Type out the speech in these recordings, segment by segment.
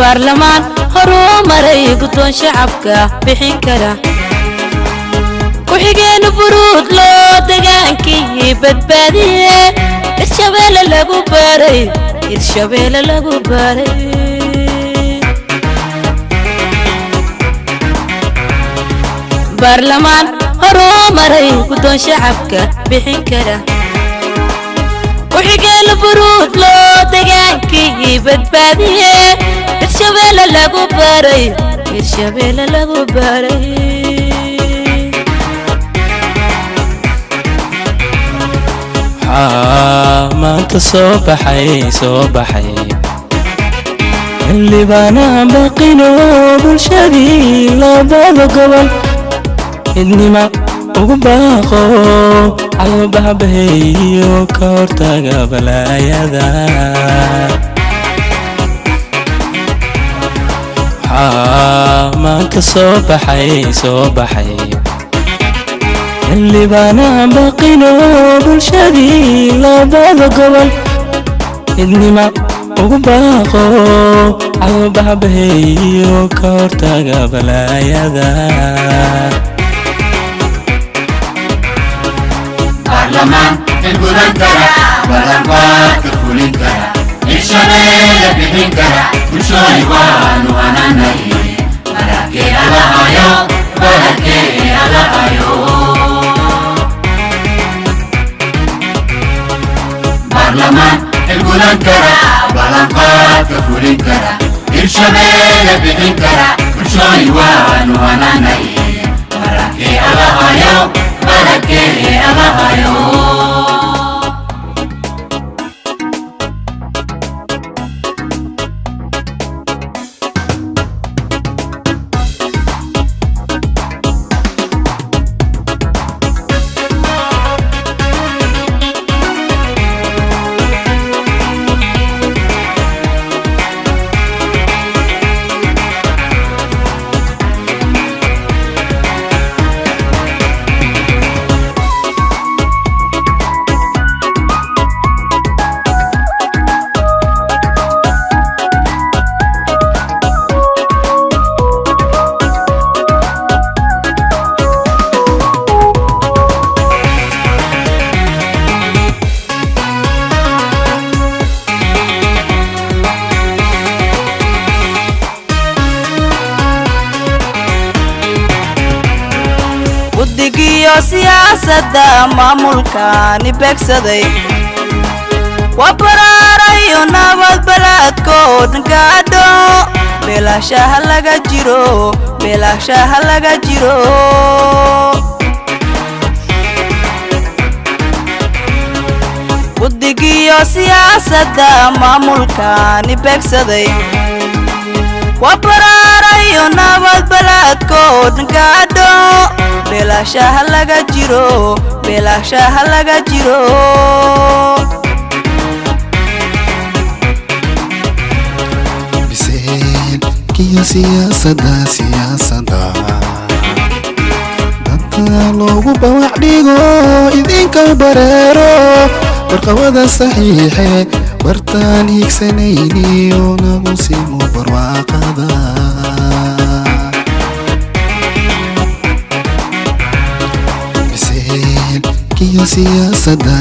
baarlamaan horuu maray guddoon shacabka bixin kara ku xigeen buruud loo degaankii badbaadiye Hirshabeelle lagu baray Hirshabeelle lagu baray baarlamaan horuu maray guddoon shacabka bixin kara ku xigeen buruud loo degaankii badbaadiye Hirshabeelle lagu baray Hirshabeelle lagu baray maanta soo baxay اللي بانا بقينو بالشدي لا بالقبل إني ما أقباقو على بابي وكورتا قبل يدا ما تصبحي اللي بانا بقينو بالشدي لا بالقبل إني ما أقباقو على بابي وكورتا قبل يدا برلمان البلد كرا بلنقات كفولين كرا الشبيلة بحين كرا وشوي وانو أنا ناي بركي الله يو بركي الله يو برلمان البلد كرا بلنقات كفولين كرا الشبيلة بحين كرا وشوي وانو أنا ناي بركي الله يو بركي الله يو siyaasadda maamulkaani beegsaday waa baraarayo nabad baladkood gaadho beelaashaha laga jiro guddigiyo siyaasadda maamulkaani beegsaday waa baraarayo nabad baladkood gaadho beelaashaha laga jiro biseen kiyo siyaasadda dadka loogu bawac dhigo idinka bareero warqabada saxiixe bartaan hiigsanayniyo nagu simo barwaaqada kiyo siyaasadda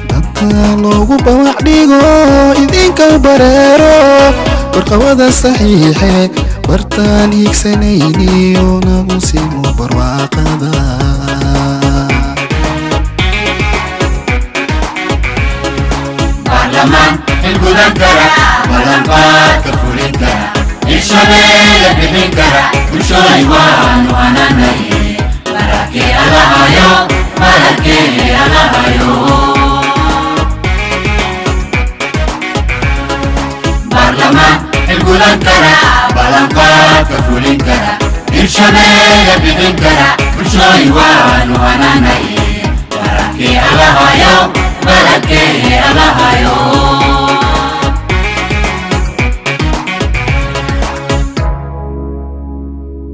dadka loogu bawac dhigo idinka bareero warqabada saxiixe bartaan hiigsanayniyo nagu simo barwaaqada برلمان البلد كرا بلنقات كفولين كرا الشبيلة بحين كرا وشوي وانو أنا ناي بركي الله يو بركي الله يو برلمان البلد كرا بلنقات كفولين كرا الشبيلة بحين كرا وشوي وانو أنا ناي بركي الله يو بركي الله